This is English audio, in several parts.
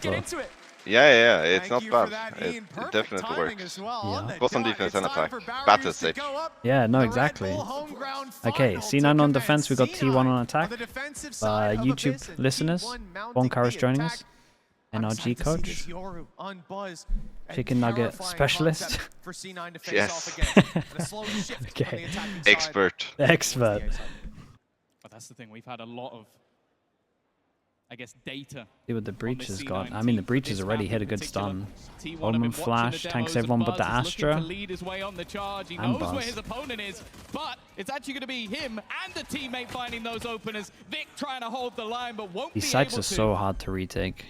Get into it. Yeah, it's not bad. It definitely works. Yeah. Both on defense and attack. Battle stage. Yeah, no, exactly. Okay, C9 on defense, we got T1 on attack. YouTube listeners, Boncar is joining us. NRG coach. Chicken nugget specialist. Yes. Okay. Expert. Expert. But that's the thing. We've had a lot of, I guess, data. See what the breach has got. I mean, the breach has already hit a good stun. Omen flash tanks everyone but the Astra. He knows Buzz. where his opponent is, but it's actually going to be him and the teammate finding those openers. Vic trying to hold the line, but won't be These sites able are to. so hard to retake.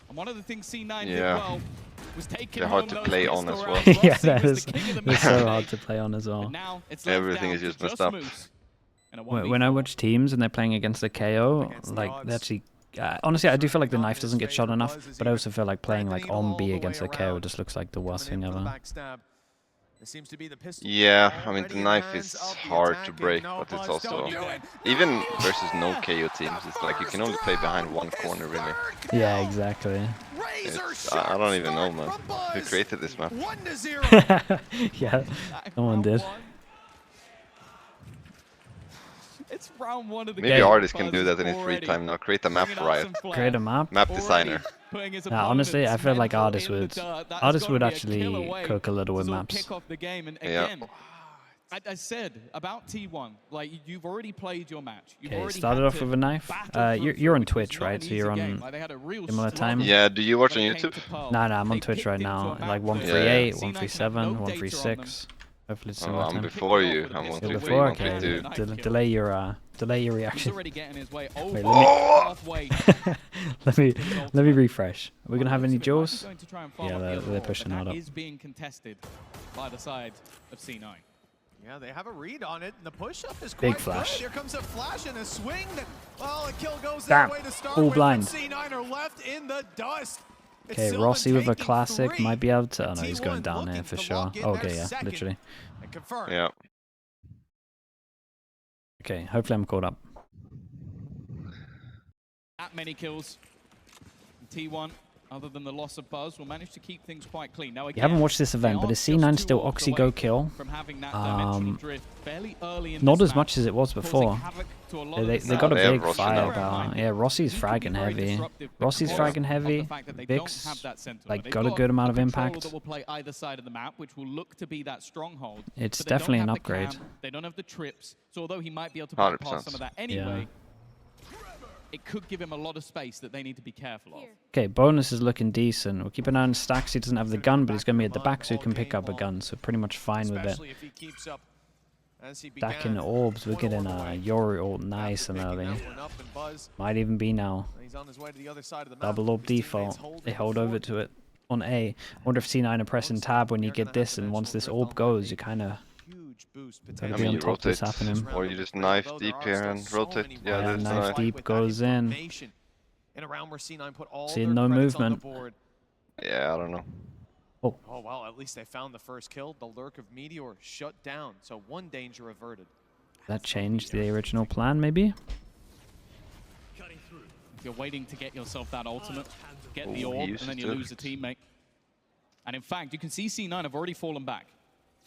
And one of the things C9 did well was taking they're hard to play on as well. Yeah, that is. They're so hard to play on as well. Now it's Everything is just messed up. When I watch teams and they're playing against the KO, like they actually, honestly, I do feel like the knife doesn't get shot enough, but I also feel like playing like on B against the KO just looks like the worst thing ever. Yeah, I mean the knife is hard to break, but it's also even versus no KO teams. It's like you can only play behind one corner, really. Yeah, exactly. I don't even know, man. Who created this map? Yeah, someone did. It's round one of the Maybe artists can do that in his free time now. Create a map for Riot. Create a map? Map designer. Honestly, I feel like artists would actually cook a little with maps. Yeah. I said about T1, like you've already played your match. Okay, started off with a knife. You're on Twitch, right? So you're on similar time? Yeah, do you watch on YouTube? No, I'm on Twitch right now. Like 138, 137, 136. Hopefully it's similar time. I'm before you. I'm You're 133, before? Okay, 132. delay your reaction. Wait, let me refresh. Are we gonna have any duels? Yeah, they're pushing that up. Is being contested by the side of C9. Yeah, they have a read on it, and the push-up is Big quite flash. good. Here comes a flash and a swing. Well, a kill goes Damn. that way to start All with, blind. but C9 are left in the dust. It's Okay, Sylvan Rossi with a taking classic 3. might be able to. Oh no, he's T1 going down here looking for to sure. lock in Okay, their yeah, second literally. and confirm. Yeah. Okay, hopefully I'm caught up. That many kills. T1, other than the loss of Buzz, will manage to keep things quite clean. Now, again, You haven't watched this event, but is C9 still Oxy go kill? from having that dimensional drift fairly early in Not this as much match, as it was before. causing havoc to a lot of They the got a they have big Rossi now. firepower. Yeah, Rossi's fragging heavy. Rossi's fragging heavy. Vic's like got a good amount of impact. That will play either side of the map, which will look to be that stronghold. It's but they don't definitely an have the upgrade. cam, they don't have the trips, so although he might be able to 100%. bypass some of that anyway, it could give him a lot of space that they need to be careful of. Okay, bonus is looking decent. We'll keep an eye on stacks. He doesn't have the gun, but he's going to be at the back, so he can pick up a gun. So pretty much fine with it. Especially if he keeps up as he Stacking began. orbs. We're getting a Yoru ult nice and early. Might even be now. He's on his way to the other side of the map. Double orb His teammates default. hold They him hold forward. over to it on A. I wonder if C9 are pressing tab when you get this, and once this orb goes, you kind of Huge boost gotta potential. I be mean, on you top of this rotate, happening. or you just knife deep here and rotate. Yeah, Yeah, that's knife nice. deep goes in. In a round where C9 put all Seeing their no credits on the movement. board. Yeah, I don't know. Oh well, at least they found the first kill. The lurk of Meteor shut down, so one danger averted. That changed the original plan, maybe? If you're waiting to get yourself that ultimate, get the Ooh, he orb, and uses then you lose a teammate. And in fact, you can see C9 have already fallen back.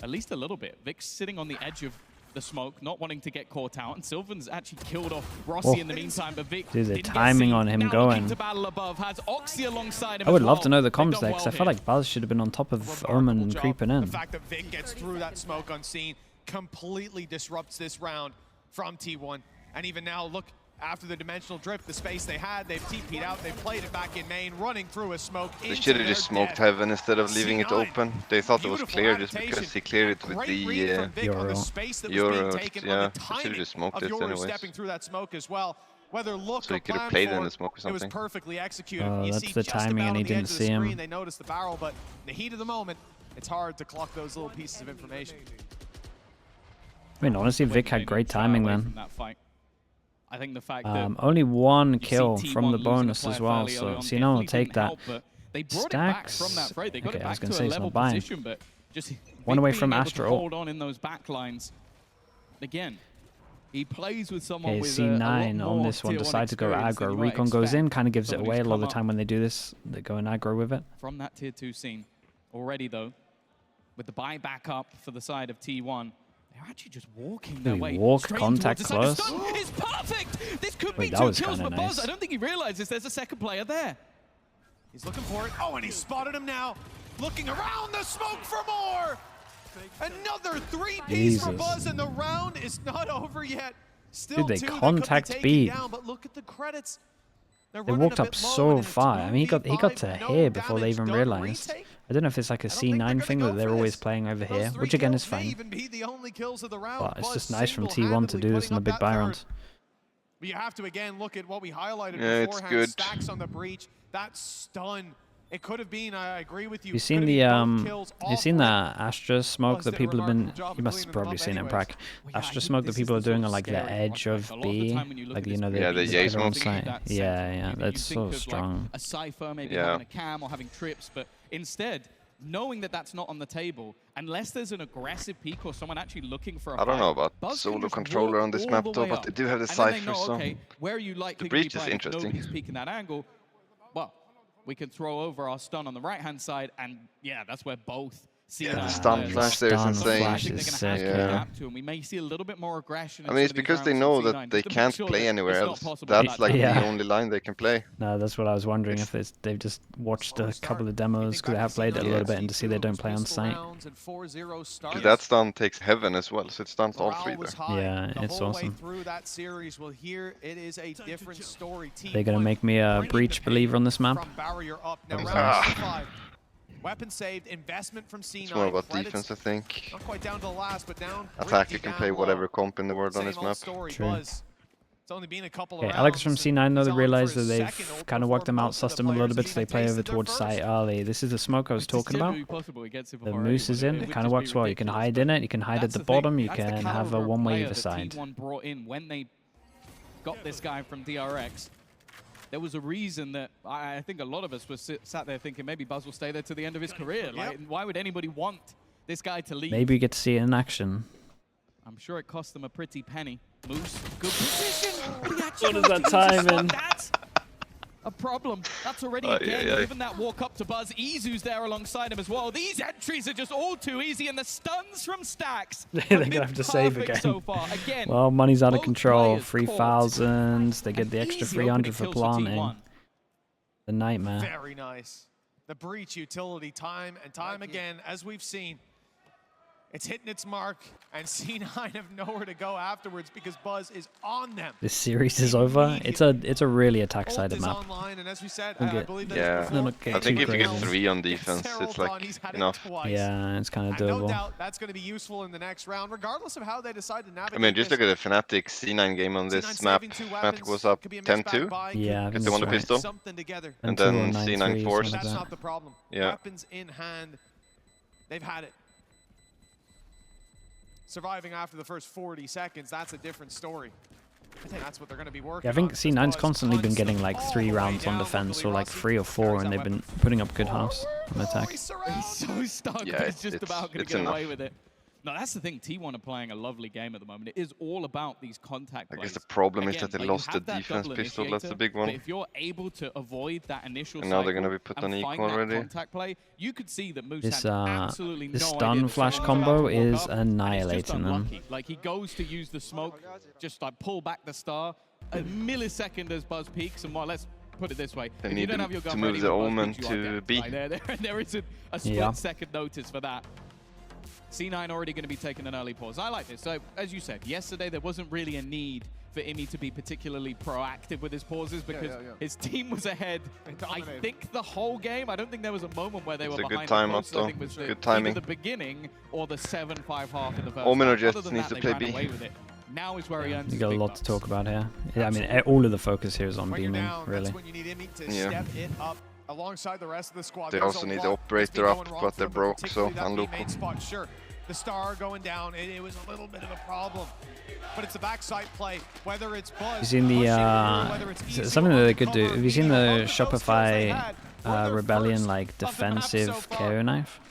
At least a little bit. Vic's sitting on the edge of the smoke, not wanting to get caught out, and Sylvan's actually killed off Rossi in the meantime, but Vic Dude, the didn't get timing seen. on him Now going. looking to battle above, has Oxy alongside him I would as love well. to know the They've done comms there, because I well feel here. like Buzz should have been on top of Remarkable Omen job. creeping The in. fact that Vic gets through that smoke unseen completely disrupts this round from T1. And even now, look, after the dimensional drift, the space they had, they've TP'd out, they've played it back in main, running through a smoke. They should have just smoked heaven instead of leaving it open. They thought it was Beautiful clear just adaptation. because he cleared it with Great read the from Vic on the Yoru. space that was being Yoru, taken, yeah. on the They should've timing just smoked of it Yoru anyways. stepping through that smoke as well. Whether look So or he could have plan played for in it, the smoke or it was something. perfectly executed. Oh, You that's see the just timing about and he on the didn't edge of the see him. screen, They noticed the barrel, but in the heat of the moment, it's hard to clock those little pieces of information. I mean, honestly, Vic had great timing then. I think the fact that Only one you see kill T1 from the losing a bonus player as well, fairly so early on C9 will definitely take didn't that. help, but they brought it back from that fray. They got Okay, it I was back gonna to say a it's level not buying. position, but just One Vic away being from able to Astro. hold on in those back lines. Again, He plays with someone Okay, with C9 on this one tier decides to go experience than aggro. you might Recon goes expect. in, kind of gives it Someone away. A who's lot of come the time when they do this, they go in aggro with it. from that tier 2 scene. Already though, with the buy back up for the side of T1, they're actually just walking their way. Walk, straight contact towards the close. stun. It's perfect! This could Wait, be that 2 was kills kinda for Buzz. nice. I don't think he realizes there's a second player there. He's looking for it. Oh, and he spotted him now. Looking around the smoke for more. Another 3-piece for Jesus. Buzz, and the round is not over yet. Still Dude, they 2 that could be contact taken B. down, but look at the credits. They're They running walked a up bit low, so and in a far. I mean, he got 2v5, to no here before they damage even done. realized. Retake? I don't know if it's like a I don't think they're C9 gonna thing go that they're for always this. playing over Those here, 3 which again kills is may fine. even be the only kills of the round. But it's Buzz just nice from T1 to single-handedly do this in the putting big up buy that round. third. But you have to again look at what we highlighted Yeah, it's beforehand. good. Stacks on the breach. That stun. It could have been. I agree with you. You've seen the you've seen that Astra smoke that people have been. You must have probably seen it in Prague. Astra smoke that people are doing on like the edge of B, like you know Yeah, the they J put it on smoke. site. Yeah, that's so strong. A Cypher, maybe Yeah. having a cam or having trips, but instead, knowing that that's not on the table, unless there's an aggressive peak or someone actually looking for a I don't know fight, about Buzz can solo just controller walk on this all map the though, way but up. they do have the And then they Cypher, know, so okay, where are you likely breach to be is playing? interesting. Nobody's peeking that angle. Well, we can throw over our stun on the right-hand side, and yeah, that's where both Yeah, the C9 stun players flash are. there is Stun insane. flash I think is they're going to have sick, to yeah. adapt to, and we may see a little bit more aggression. I mean, it's in some of these because they rounds know from that C9, they just to make can't sure play that anywhere it's not else. possible That's that like day. Yeah. the only line they can play. No, that's what I was wondering if they've just watched a couple of demos because they have played it a little bit and to see they don't play on site. Because that stun takes heaven as well, so it stuns all 3 there. Yeah, it's awesome. Through that series, well, here it is a different story. They're gonna make me a breach believer on this map. From barrier up. Now, That was round nice. 5. Weapon saved, investment from C9. It's more about Credits defense, I think. not quite down to the last, but down. Attack, pretty you can damn play low. whatever comp in the world on Same this old map. story, True. Buzz. It's only been a couple of Okay, Alex from rounds, C9 though, he's they on realized for that his they've second kind of ult worked them before out, most of sussed the them a little players bit, so they even play over tasted their towards first. site early. This is the smoke I was talking about. The moose is in, it kind of works well. You can hide in it, you can hide at the bottom, you can have a one-way either side. T1 brought in when they got this guy from DRX. There was a reason that I think a lot of us were sat there thinking maybe Buzz will stay there to the end of his career. Like, why would anybody want this guy to leave? Maybe you get to see it in action. I'm sure it cost them a pretty penny. Moose, good position. What is that timing? That's a problem. That's already a game. Given that walk up to Buzz, Izu's there alongside him as well. These entries are just all too easy, and the stuns from Stacks. They're gonna have to save again. So far. Again, Well, money's out of both control. players 3,000. They get an the extra easy 300 for opening kills for planting. T1. The nightmare. Very nice. The breach utility time and time again, as we've seen, it's hitting its mark, and C9 have nowhere to go afterwards because Buzz is on them. This series is over. It's a really attack-sided map. Online, and as we said, Don't I get- believe Yeah. that No, was no, before. I think too if you get crazy. 3 on defense, Herald's it's like on, he's had it enough. twice. Yeah, it's kind of And no doable. doubt that's going to be useful in the next round, regardless of how they decide to I navigate mean, just this. look at the Fnatic C9 game on C9 this map. saving 2 Fnatic weapons, was up could be a mixed 10-2. bag buy, Yeah, I could think They won that's the right. pistol. something together. And 2 then or 9-3, C9 something forced. like That's that. not the problem. Yeah. Weapons in hand. They've had it. Surviving after the first 40 seconds, that's a different story. I think that's what they're going to be working Yeah, I think on. C9's Buzz constantly been getting punts like them 3 all the way rounds on down. defense, or Luckily, like Rossi 3 or 4, carries and that they've been weapon. putting up good halves on attack. He's surrounded. He's so stuck, Yeah, but he's just it's- about going to it's get enough. away with it. No, that's the thing. T1 are playing a lovely game at the moment. It is all about these contact I plays. guess the problem is Again, that they like, you lost the have that defense double pistol, that's the initiator, big but one. if you're able to avoid that initial And now they're cycle gonna be put and on find equal that already. contact play, you could see that Moose This had absolutely this no idea stun that flash someone was about combo to walk is up, and it's just annihilating them. unlucky. Like, he goes to use the smoke, just like pull back the star, a millisecond as Buzz peaks, and well, let's put it this way. They If you need don't to- have your to gun move ready the when Buzz Omen peaks, you are to dead. B. Like, there isn't a split-second notice for that. C9 already going to be taking an early pause. I like this. So, as you said, yesterday there wasn't really a need for Imi to be particularly proactive with his pauses because his team was ahead, I think, the whole game. I don't think there was a moment where they It's were a good behind time the up, posts. I though. think it was Good either timing. the beginning or the 7-5 half in the first Omen or half. Jets Other than needs that, to they play ran B. away with it. Now is where he earns You his got a big lot bucks. to talk about here. Yeah, I mean, all of the focus here is on When you're beaming, down, really. that's when you need Imi to Yeah. step it up alongside the rest of the squad. They There's also a need the lot that's been operator up, going wrong but for they're them, broke, particularly so that B unlucky. main spot. Sure, the star going down, it was a little bit of a problem. But it's the backside play, whether it's Buzz, You've seen the, pushing through, whether it's easy something or that they hard to could do. cover, Have you seen being the both of those skills they Shopify had were their Rebellion, first like, of the map defensive so far. KO knife? I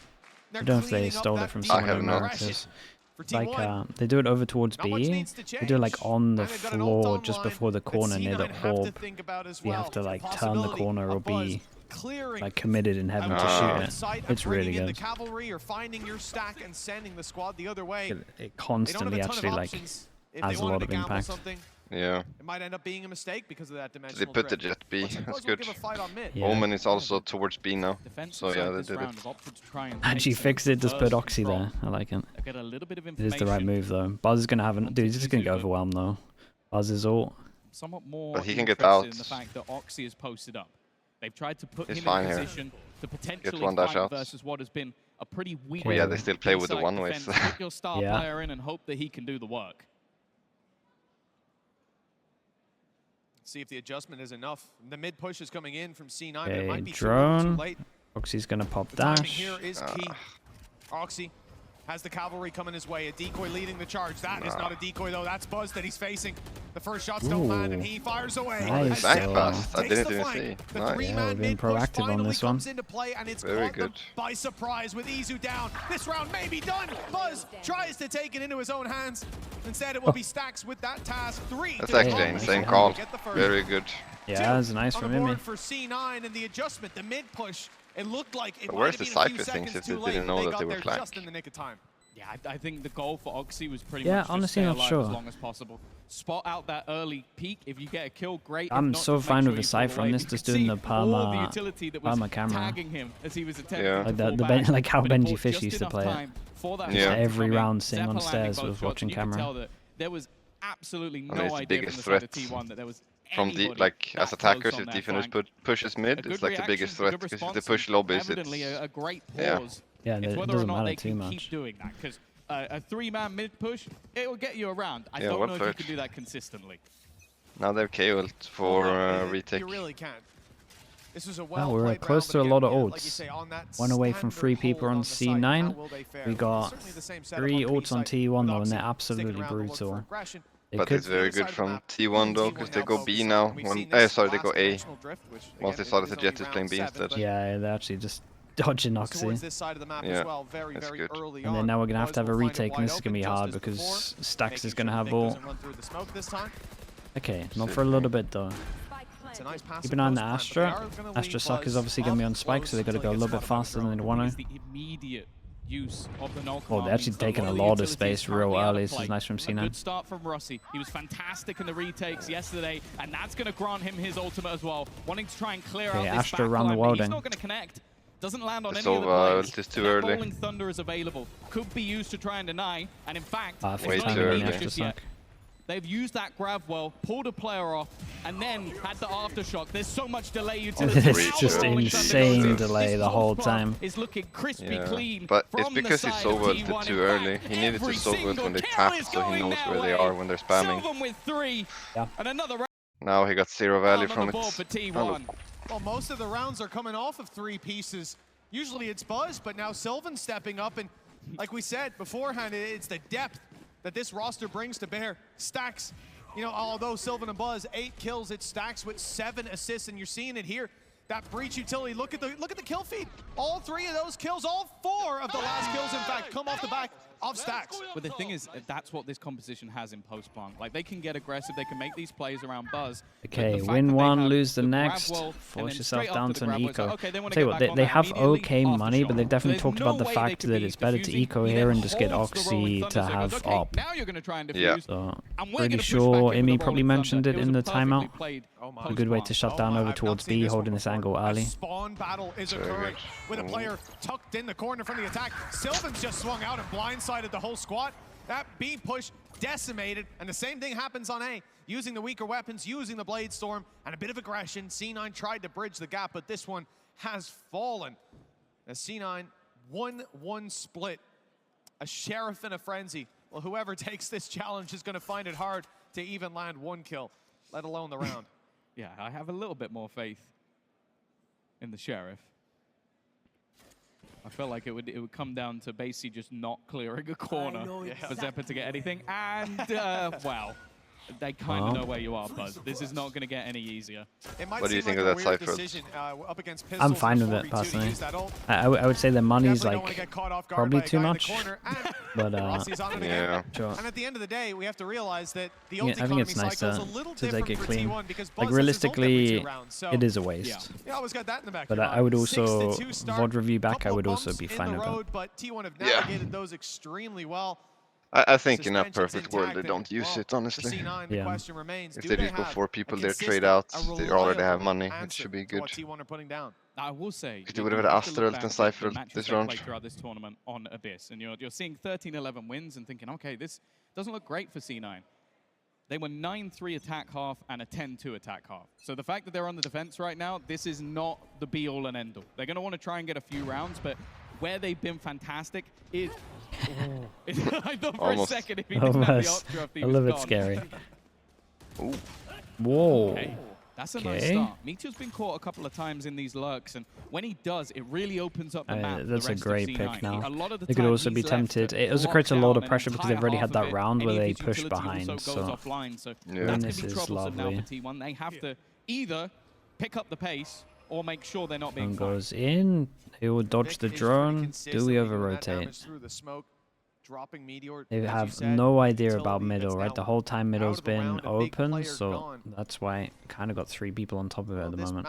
They're don't know if they cleaning up stole that it from deep someone have in not. Americas. for T1. Like they do it over towards Not much B. needs to They do it like change. on the And they've got an ult floor just online before the that corner near the C9 have to orb. think about as You well. have to like turn the Possibility corner or of Buzz be clearing like committed in heaven to Ah. shoot it. sight and It's really bringing in the good. cavalry or finding your stack and sending the squad the other way. It They don't have constantly a ton actually of like options. If has they a wanted lot to of gamble impact. something, Yeah. it might end up being a mistake because of that So dimensional they put the drift. jet B. Looks like That's Buzz will good. give a fight on mid. Yeah. Omen is also towards B now. Defensive So yeah, side they this did round it. have opted to try and Actually take some fixed it, just put burst Oxy control. there. I like it. They'll get a little bit of It is the right information. move though. Buzz is gonna have an Want dude, to he's just use gonna it, get but- overwhelmed though. Buzz's ult. Somewhat more But he can get interested in out. the fact that Oxy is posted up. They've tried to put He's him fine in here. position to potentially one dash fight out. versus what has been a pretty weak. Well, yeah, they still play with the inside one-ways. defense. Put your star Yeah. player in and hope that he can do the work. See if the adjustment is enough. The mid push is coming in from C9, but it Okay, might be too little, too drone. late. Oxy's gonna pop The timing dash. here is key. Oxy has the cavalry coming his way. A decoy leading the charge. That is not a decoy though. That's Buzz that he's facing. The first shots don't land, and Ooh. he fires away. Nice. As Back Silva fast. I takes didn't the even flank. see. The Nice. three-man Yeah, we're being mid-push proactive on finally this one. comes into play, and it's Very caught them good. by surprise with Izu down. This round may be done. Buzz tries to take it into his own hands. Instead, it will be Stacks with that task. 3 That's to actually go. an insane nice. call. Get the first. Very good. Yeah, Two that's nice on from the Mimi. board for C9, and the adjustment, the mid push. It looked like it But might where's have the been a few Cypher things seconds if they too late. didn't know that got they were there flank? just in the nick of time. Yeah, I think the goal for Oxy was pretty Yeah, much just honestly, stay not alive sure. as long as possible. Spot out that early peak. If you get a kill, great. If I'm not, so just make fine sure with the you pull Cypher on away. this, You just could doing see the all the Parma- utility that was Parma camera. tagging him as he was attempting Yeah. to Like fall Ben- back, like how but it Benji brought Fish just used to enough play it. time for that Yeah. shot to Every come in. round sitting Zephyr on landing stairs both was shots, watching and you could camera. tell that there was absolutely And no it's the idea biggest from the side of threat T1 that there was From the anybody like that as close attackers, on if that defenders flank. pushes A mid, good it's like the reaction, biggest a threat good because if they response, push and lobbies, evidently it's a great yeah. pause. Yeah, It's it whether or doesn't not matter they too can much. keep doing that, because a three-man mid-push, it will get you around. I Yeah, don't one know if you third. can do that consistently. Now they're KO'd for retake. You really can't. This was a Well, we're well-played close round, to a but lot of again, ults. like you say, on that One away from standard 3 people hold on the site, how C9. will they fare? We got Certainly the same setup 3 on B ults on site, T1 with though, and Oxy they're sticking absolutely around to look for brutal. aggression. They But could, it's very Other side good of the from map, T1 though, T1 because now they go focused B on, now. and we've When seen this sorry, they last go A. dimensional drift, which, Once again, they it started is the only jet is round playing B 7, instead. but yeah, they're actually just dodging towards Oxy. this side of the map Yeah, as well, very, that's very good. early And on. then now we're gonna have to Buzz have a will find it retake, and wide this is gonna be open, hard just as because before, Stacks making is gonna sure have Vic ult. doesn't run through the smoke this time. Okay, not for a little bit though. It's a nice passive Keep an eye on the post plant, but they Astra. are gonna Astra leave Suck is Buzz obviously going to be up on spike, so they got to close go a until little he bit gets spotted faster on than the they drone. want Is to. the immediate use of the knock Oh, they're actually taking a lot of space real early. This is nice from A C9. good start from Rossi. He was fantastic in the retakes yesterday, and that's going to grant him his ultimate as well. Wanting to try and clear Okay, out this Astra run the backline, but he's welding. not going to connect. Doesn't land on It's any of the over, plays. it is too That early. Rolling Thunder is available. Could be used to try and deny, and in fact, I it's think not too even early. needed Astra just yet. Suck. They've used that grab well, pulled a player off, and then had the aftershock. There's so much delay utility. It's Now just the Rolling Thunder insane goes in. delay This the whole pulse path time. is looking crispy Yeah, clean. but it's from the because he side so of ulted T1. too In early. fact, He needed to every so ult single when they kill tap, is so he going knows their where they way. are when they're spamming. Sylvan with 3. Yeah. And another round Now he got zero value on from the it. board for Oh, T1. Well, most of the rounds are coming off of 3 pieces. Usually it's Buzz, but now Sylvan stepping up, and like we said beforehand, it's the depth that this roster brings to bear. Stacks, you know, although Sylvan and Buzz 8 kills, it Stacks with 7 assists, and you're seeing it here. That breach utility. Look at the kill feed. All 3 of those kills, all 4 of the last kills, in fact, come off the back of Stacks. But the thing is, that's what this composition has in post-plant. Like, they can get aggressive, they can make these plays around Buzz. but the Okay, fact win that they one, have lose the grab next. well, and Force then yourself straight down after to the an grab well, it's eco. like, okay, they wanna Tell you get what, back on they that have immediately, okay money, but they've aftershock. definitely So talked there's about the no way fact they that could it's be better to defusing. eco He here then and just get holds the Oxy Rolling to Thunder, so he have goes, okay, op. now you're going to try and defuse. Yeah. So And we're pretty gonna push sure back in with Amy the probably Rolling mentioned Thunder. it was in a the perfectly timeout. played A good way to post-plant. shut down over I've towards not seen B, this one holding this before. angle A early. spawn battle is Very occurring good. with a player tucked in the corner from the attack. Sylvan's just swung out and blindsided the whole squad. That B push decimated, and the same thing happens on A. Using the weaker weapons, using the Blade Storm, and a bit of aggression. C9 tried to bridge the gap, but this one has fallen. As C9 1-1 split, a Sheriff in a frenzy. Well, whoever takes this challenge is going to find it hard to even land 1 kill, let alone the round. Yeah, I have a little bit more faith in the Sheriff. I felt like it would come down to basically just not clearing a corner for Zephyr to get anything. And, wow. they kind of know where you are, Buzz. This is not going to get any easier. What do you think of that side throw? I'm fine with it, personally. I would say the money's like probably too much, but yeah. Sure. And at the end of the day, we have to realize that the I think it's nice to take it clean. Like realistically, it is a waste. But I would also, VOD review back, I would also be fine with it. But T1 have navigated those extremely well. I think in a perfect world they don't use it, honestly. Yeah. If they just go 4 people there, trade out, they already have money, it should be good. I will say, If they would have had Astra and Cypher this round. Throughout this tournament on Abyss, and you're seeing 13-11 wins and thinking, okay, this doesn't look great for C9. They were 9-3 attack half and a 10-2 attack half. So the fact that they're on the defense right now, this is not the be-all and end-all. They're going to want to try and get a few rounds, but where they've been fantastic is... I thought for a second if he didn't have the Ultra, a little bit scary. Ooh. Whoa. Okay. That's a nice start. Meteor's been caught a couple of times in these lurks, and when he does, it really opens up the map. That's a great pick now. They could also be tempted. It also creates a lot of pressure because they've already had that round where they push behind. So this is troublesome now lovely. for T1. They have to either pick up the pace or make sure they're not being One goes in. He will dodge the drone. Do we over-rotate? They have no idea about middle, right? The whole time middle's been open, so that's why it kind of got 3 people on top of it at the moment.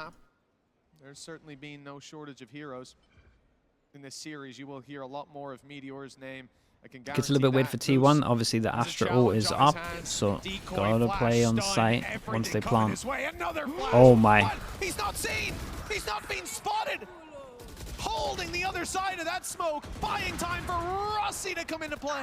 There's certainly been no shortage of heroes in this series. You will hear a lot more of Meteor's name. Gets a little bit weird for T1. Obviously, the Astra ult is up, so gotta play on site once they plant. Oh my. He's not seen! He's not been spotted! Holding the other side of that smoke, buying time for Rossi to come into play.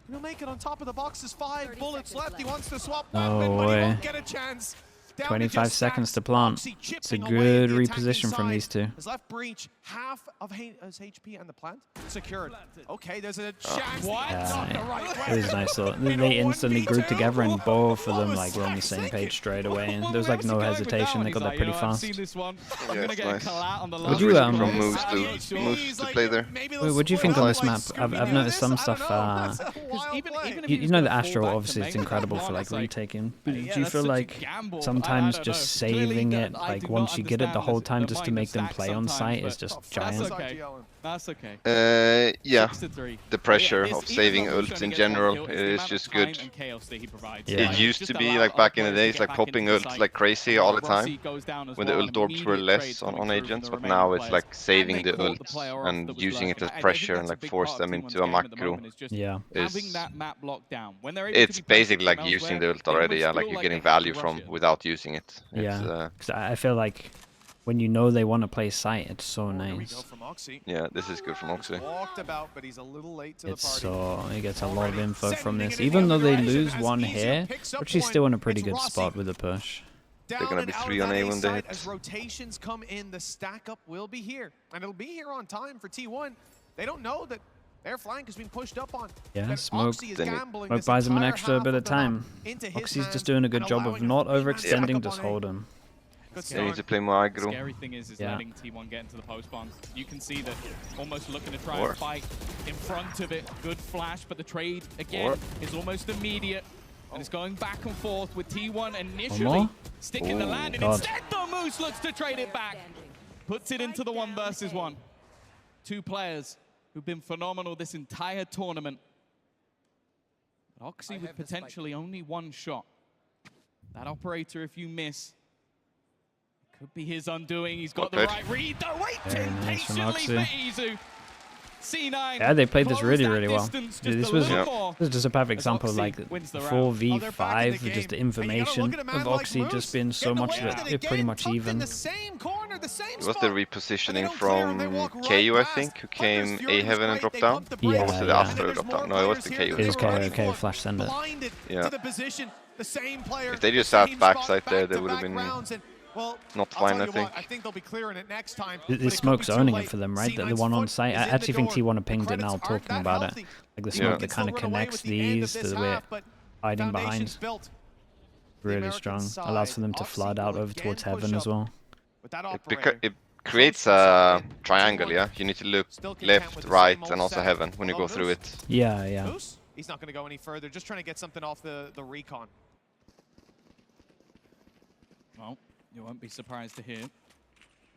He'll make it on top of the boxes. 5 bullets left. He wants to swap weapon, but he won't get a chance. 25 seconds to plant. It's a good reposition from these two. His left breach, half of his HP and the plant secured. Okay, there's a chance. What? Yeah, it was nice though. They instantly grouped together and both of them like were on the same page straight away. And there was like no hesitation. They got that pretty fast. Yeah, it's nice. Would you from moves to play there? What do you think on this map? I've noticed some stuff. You know the Astro obviously is incredible for like retaking. Do you feel like sometimes just saving it, like once you get it the whole time just to make them play on site is just giant? That's okay. Yeah, the pressure of saving ults in general is just good. It used to be like back in the days, like popping ults like crazy all the time when the ult orbs were less on agents, but now it's like saving the ults and using it as pressure and like force them into a macro. Yeah, it's basically like using the ult already. Yeah, like you're getting value from without using it. Yeah, because I feel like when you know they want to play site, it's so nice. Yeah, this is good from Oxy. It's so, he gets a lot of info from this. Even though they lose one here, she's still in a pretty good spot with the push. They're gonna be 3 on A when they hit. As rotations come in, the stack up will be here, and it'll be here on time for T1. They don't know that their flank has been pushed up on. Yeah, Smoke buys him an extra bit of time. Oxy's just doing a good job of not overextending, just hold him. They need to play more aggro. Scary thing is letting T1 get into the post bombs. You can see that almost looking to try and fight in front of it. Good flash, but the trade again is almost immediate. And it's going back and forth with T1 initially sticking the land, and instead the Moose looks to trade it back. Puts it into the 1 versus 1. 2 players who've been phenomenal this entire tournament. But Oxy with potentially only 1 shot. That operator, if you miss, could be his undoing. He's got the right read. They're waiting patiently for Izu. C9. Yeah, they played this really, really well. This was just a perfect example of like 4v5, just the information of Oxy just being so much that they're pretty much even. It was the repositioning from KO, I think, who came A heaven and dropped down? Yeah, or was it after it dropped down? No, it was the KO. It was KO, flash send it. Yeah. If they just sat backside there, they would have been not fine, I think. They'll be clearing it next time. The smoke's owning it for them, right? The one on site. I actually think T1 have pinged it now, talking about it. Like the smoke that kind of connects these to the way hiding behind. Really strong. Allows for them to flood out over towards heaven as well. It creates a triangle, yeah? You need to look left, right, and also heaven when you go through it. Yeah, yeah. He's not going to go any further, just trying to get something off the recon. Well, you won't be surprised to hear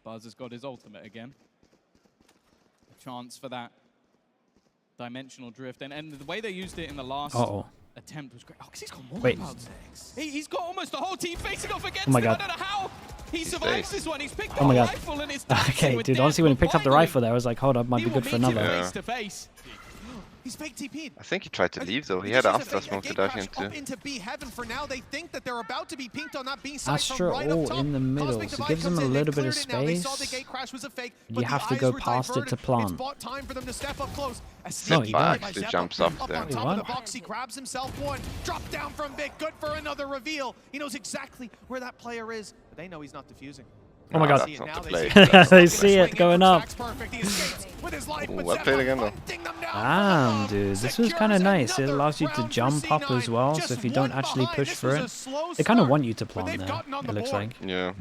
Buzz has got his ultimate again. A chance for that dimensional drift. And the way they used it in the last attempt was great. Oh, because he's got more bugs. He's got almost the whole team facing off against him. I don't know how he survives this one. He's picked up the rifle and it's okay, dude, honestly, when he picked up the rifle there, I was like, hold up, might be good for another. Face to face. He's fake TP'd. I think he tried to leave though. He had Astra smoke to dash into. Up into B heaven for now. They think that they're about to be pinked on that B side. Astra all in the middle, so it gives them a little bit of space. You have to go past it to plant. Time for them to step up close. No, he actually jumps up there. On top of the box, he grabs himself one. Drop down from Vic. Good for another reveal. He knows exactly where that player is, but they know he's not defusing. Oh my god. That's not the play. They see it going up. Ooh, I played again though. Damn, dude. This was kind of nice. It allows you to jump up as well, so if you don't actually push for it, they kind of want you to plant there, it looks like. Yeah.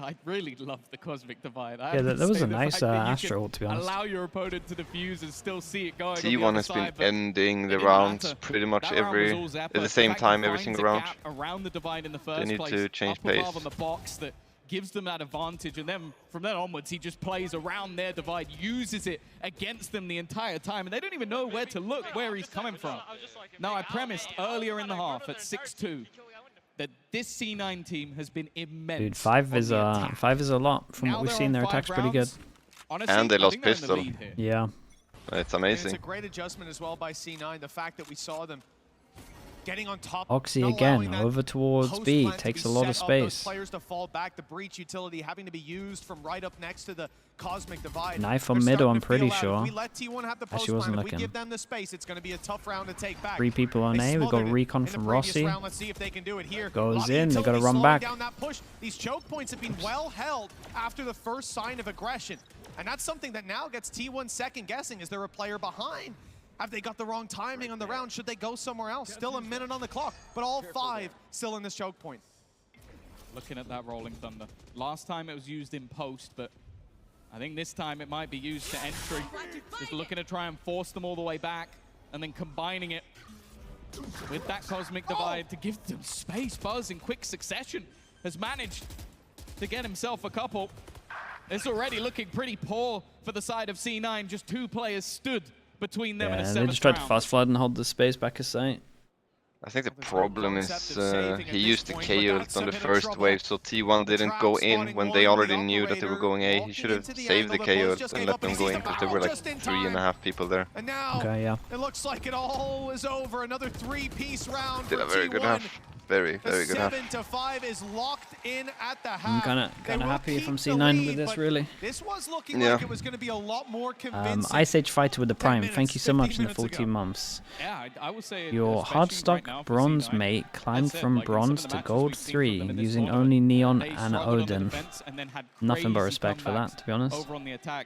I really love the Cosmic Divide. Yeah, that was a nice Astra ult, to be honest. Allow your opponent to defuse and still see it going. T1 has been ending the rounds pretty much at the same time every single round. Around the divide in the first they need place, to change pace. On the box that gives them that advantage, and then from then onwards he just plays around their divide, uses it against them the entire time, and they don't even know where to look, where he's coming from. Now, I premised earlier in the half at 6-2 that this C9 team has been immense. Dude, 5 is a lot. From what we've seen, their attack's pretty good. Honestly, and they lost pistol. Yeah. It's amazing. It's a great adjustment as well by C9. The fact that we saw them getting on top. Oxy again over towards B, takes a lot of space. Players to fall back, the breach utility having to be used from right up next to the Cosmic Divide. Knife on middle, I'm pretty sure. We let T1 have the Actually wasn't looking. We give them the space, it's going to be a tough round to take back. 3 people on A, we got recon from Rossi. Let's see if they can do it here. Goes in, they got to run back. Down that push. These choke points have been well held after the first sign of aggression. And that's something that now gets T1 second guessing. Is there a player behind? Have they got the wrong timing on the round? Should they go somewhere else? Still a minute on the clock, but all 5 still in this choke point. Looking at that Rolling Thunder. Last time it was used in post, but I think this time it might be used to entry. Just looking to try and force them all the way back, and then combining it with that Cosmic Divide to give them space. Buzz in quick succession has managed to get himself a couple. It's already looking pretty poor for the side of C9. Just 2 players stood between them and a 7th they just tried to round. fast flood and hold the space back a sight. I think the problem is he used the K ult on the first wave, so T1 didn't go in when they already knew that they were going A. He should have saved the K ult and let them go in, because there were like 3.5 people there. And now, okay, yeah. It looks like it all is over. Another 3-piece round. Did a very good half. Very good half. 7-5 is locked in at the half. I'm kind of happy from C9 with this, really. This was looking like it was going to be a lot more convincing. Ice Age Fighter with the Prime. Thank you so much in the 14 months. Yeah, I would say your hardstock bronze mate climbed from bronze to gold 3 using only Neon and Odin. Nothing but respect for that, to be honest. Over on the attack.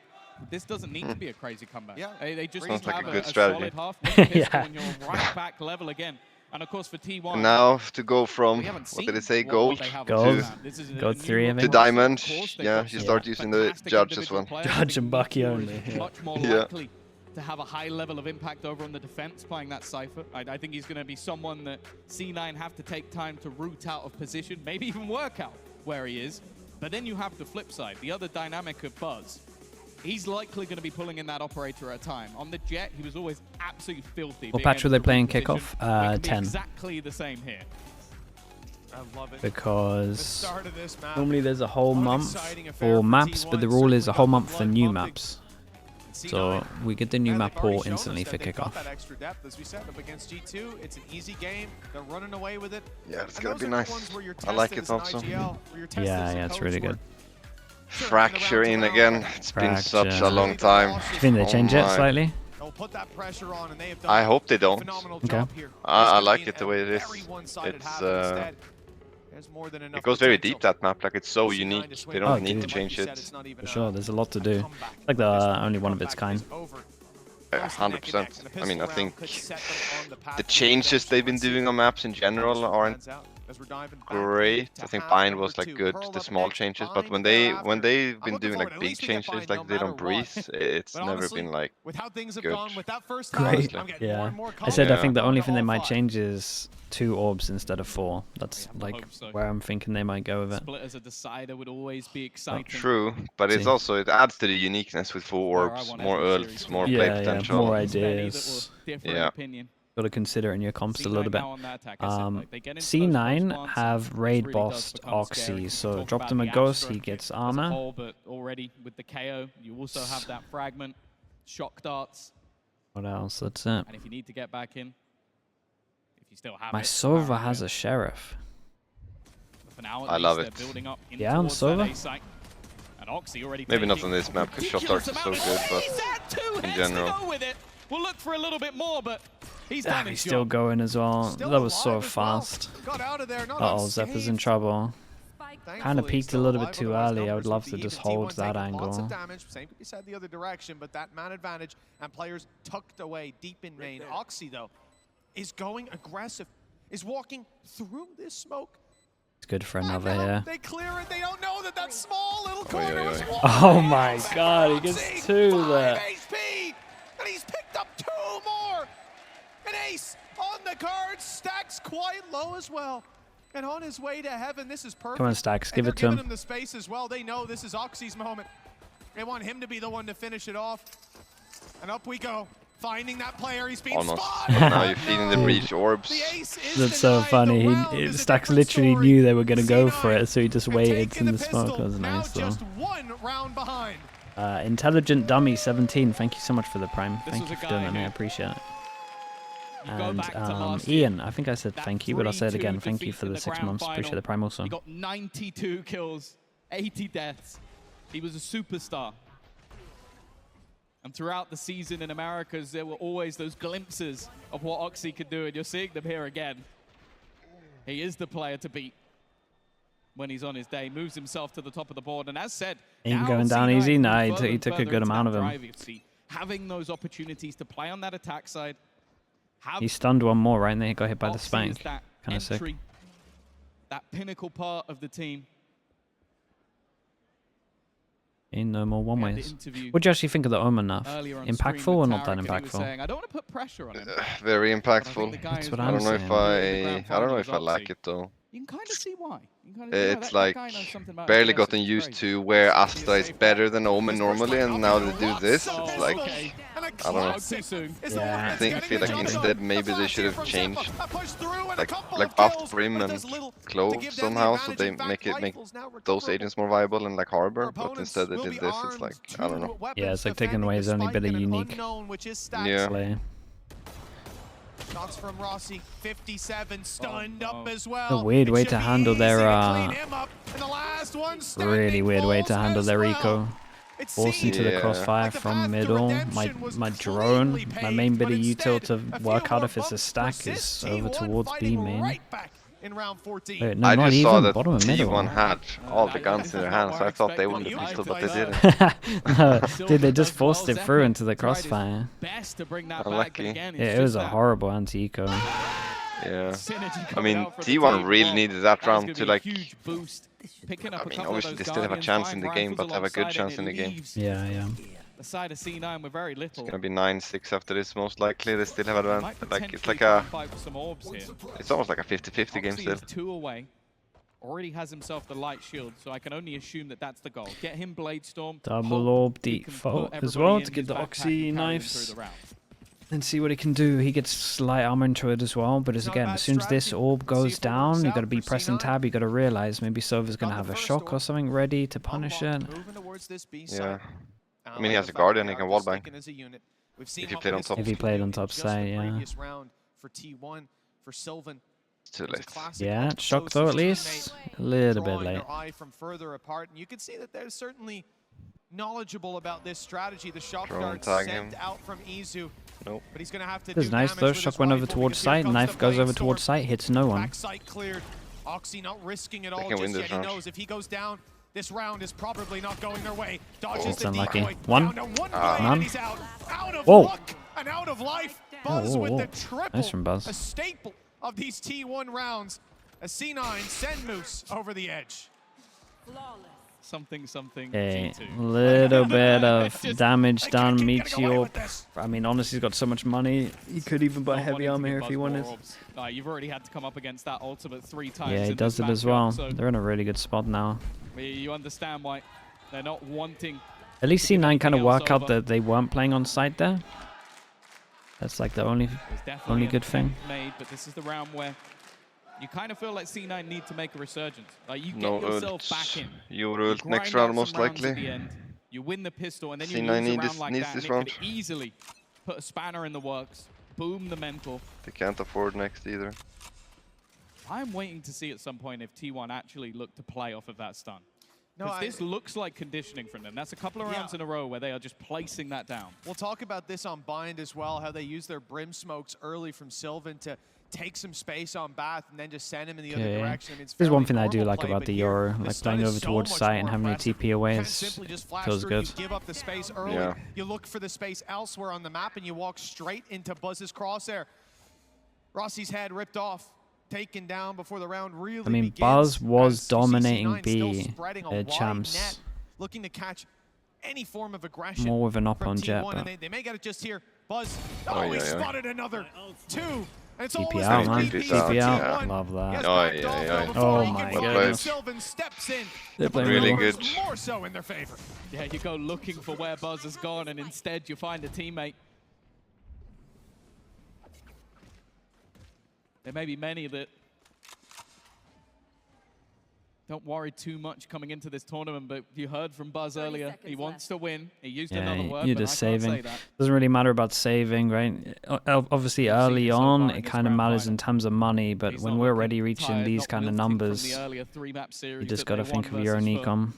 This doesn't need to be a crazy comeback. Yeah. They just sounds like have a good a strategy. solid half. Yeah. And you're right back level again. And of course for T1. And now to go from, what did it say, gold Gold to 3 of it. to diamond. Yeah, you start using the Judge as well. Judge and Bucky only. Much more likely to have a high level of impact over on the defense playing that Cypher. I think he's going to be someone that C9 have to take time to root out of position, maybe even work out where he is. But then you have the flip side, the other dynamic of Buzz. He's likely going to be pulling in that operator at a time. On the Jet, he was always absolutely filthy. What patch were they playing kickoff? 10. Exactly the same here. I love it. Because normally there's a whole month for maps, but the rule is a whole month for new maps. So we get the new map port instantly for kickoff. That extra depth, as we said, up against G2, it's an easy game. They're running away with it. Yeah, it's gonna be nice. I like it also. Yeah, it's really good. Fracture in again. It's been such a long time. Do you think they change it slightly? I hope they don't. Okay. I like it the way it is. It goes very deep, that map. Like, it's so unique. They don't need to change it. For sure, there's a lot to do. Like the only one of its kind. 100%. I mean, I think the changes they've been doing on maps in general aren't great. I think Bind was like good, the small changes, but when they've been doing like big changes like they did on Breeze, it's never been like good. Great. Yeah. I said I think the only thing they might change is 2 orbs instead of 4. That's like where I'm thinking they might go with it. Split as a decider would always be exciting. True, but it's also, it adds to the uniqueness with 4 orbs, more ults, more play potential. More ideas. Yeah. Got to consider in your comps a little bit. C9 have raid bossed Oxy, so drop them a ghost, he gets armor. But already with the KO, you also have that fragment, shock darts. What else? That's it. And if you need to get back in, if you still have my Sova has a sheriff. I love it. Yeah, on Sova. Maybe not on this map because shot darts are so good, but in general. We'll look for a little bit more, but he's still going as well. That was so fast. Uh-oh, Zeppa's in trouble. Kind of peaked a little bit too early. I would love to just hold that angle. Same could be said the other direction, but that man advantage and players tucked away deep in main. Oxy, though, is going aggressive, is walking through this smoke. It's good for another here. They clear it. They don't know that that small little corner was oh my god, he gets 2 there. HP, and he's picked up 2 more. An ace on the card. Stacks quite low as well. And on his way to heaven, this is perfect. Come on, Stacks, give it to him. The space as well. They know this is Oxy's moment. They want him to be the one to finish it off. And up we go. Finding that player, he's being spotted. Now you're feeding the breach orbs. That's so funny. Stacks literally knew they were going to go for it, so he just waited in the smoke. That was nice, though. Just 1 round behind. Intelligent Dummy 17, thank you so much for the prime. Thank you for doing that, man. I appreciate it. And Ian, I think I said thank you, but I'll say it again. Thank you for the 6 months. Appreciate the prime also. He got 92 kills, 80 deaths. He was a superstar. And throughout the season in Americas, there were always those glimpses of what Oxy could do, and you're seeing them here again. He is the player to beat when he's on his day. Moves himself to the top of the board, and as said, ain't going down easy. No, he took a good amount of them. Having those opportunities to play on that attack side. He stunned 1 more, right? And then he got hit by the spank. Kind of sick. That pinnacle part of the team. Ain't no more one-ways. What do you actually think of the Omen nerf? Impactful or not that impactful? I don't want to put pressure on him. Very impactful. That's what I'm saying. I don't know if I like it though. You can kind of see why. It's like barely gotten used to where Astra is better than Omen normally, and now they do this. It's like, I don't know. Yeah. I feel like instead maybe they should have changed, like buffed Brim and Clove somehow, so they make those agents more viable and like Harbor. But instead they did this. It's like, I don't know. Yeah, it's like taking away his only bit of unique. Yeah. Shots from Rossi, 57, stunned up as well. A weird way to handle their really weird way to handle their eco. Forced into the crossfire from middle. My drone, my main bit of util to work out if it's a stack is over towards B main. Wait, no, I not just even saw that bottom of middle. T1 had all the guns in their hands, so I thought they won the pistol, but they didn't. No, dude, they just forced it through into the crossfire. Unlucky. Yeah, it was a horrible anti-eco. Yeah. I mean, T1 really needed that round to like... I mean, obviously they still have a chance in the game, but have a good chance in the game. Yeah, yeah. The side of C9 with very little. It's gonna be 9-6 after this, most likely. They still have advantage. Like it's like a, it's almost like a 50-50 game still. 2 away. Already has himself the light shield, so I can only assume that that's the goal. Get him Blade Storm. Double orb default as well to get the Oxy knives. And see what he can do. He gets light armor into it as well, but as soon as this orb goes down, you gotta be pressing tab. You gotta realize maybe Sova's gonna have a shock or something ready to punish it. Yeah. I mean, he has a Guardian, he can wallbang. If he played on top. If he played on top side, yeah. Too late. Yeah, shock though at least. A little bit late. You can see that they're certainly knowledgeable about this strategy. The shock Drone dart tag sent him. out from Izu. Nope. But he's gonna have to This is nice though. Shock went over towards site. Knife goes over towards site. Hits no one. Backside cleared. Oxy not risking it all just yet. He knows if he goes down, this round is probably not going their way. Dodges the unlucky. decoy. One. None. Out of Whoa. luck and out of life. Buzz with the triple. Nice from Buzz. A staple of these T1 rounds. as C9 send Moose over the edge. Something. Okay, G2. little bit of damage done. Get away Meteor. with this. I mean, honestly, he's got so much money. He could even buy Not heavy wanting to armor give here if he Buzz more wanted. orbs. You've already had to come up against that ultimate 3 times. Yeah, he in does this it as matchup, well. so They're in a really good spot now. you understand why they're not wanting. At least to give C9 kind of anything work else out over. that they weren't playing on site there. That's like the only There's definitely good an thing. attempt made, but this is the round where you kind of feel like C9 need to make a resurgence. Like you get No yourself back ults. in. Your You ult next grind round out most some rounds at likely. the end, you win the pistol, and then you C9 lose a needs round like this that, and it round. could easily put a spanner in the works. Boom the mental. They can't afford next either. I'm waiting to see at some point if T1 actually look to play off of that stun. No, Because this looks like conditioning from them. That's a couple of rounds in a row where they are just placing that down. We'll talk about this on Bind as well, how they use their Brim smokes early from Sylvan to take some space on Bath and then just send him in the other direction. I mean, it's There's one fairly thing I do normal like play, about but the here, Euro, the like stun playing is over so towards much site more and having your impressive. TP away You can't is simply just flash feels through, good. You give up the space early. Yeah. You look for the space elsewhere on the map and you walk straight into Buzz's crosshair. Rossi's head ripped off, taken down before the round really I mean, begins. Buzz was As you see dominating C9 still B spreading a at wide champs. net, looking to catch any form of aggression. More with an op from on T1, Jet, and but they may get it just here. Buzz. Oh, He yeah, yeah. spotted another 2. And it's TP always out, the man. TPs TP for out. T1. Love that. Yes, Oh, back yeah, Dolphin yeah. before Oh he can my find it. goodness. Sylvan steps in. They're to put playing the really numbers good. More so in their favor. Yeah, you go looking for where Buzz has gone, and instead you find a teammate. There may be many that don't worry too much coming into this tournament, but you heard from Buzz earlier. He wants to win. He used another word, you're but just I can't say saving. that. Doesn't really matter about saving, right? Obviously, We've seen early it so on, far in it this kind of grand matters final. in terms of money, but He's when not we're looking already reaching tired, these not kind of wilting from numbers, the earlier 3-map series you just that got to they think won of your versus ecom.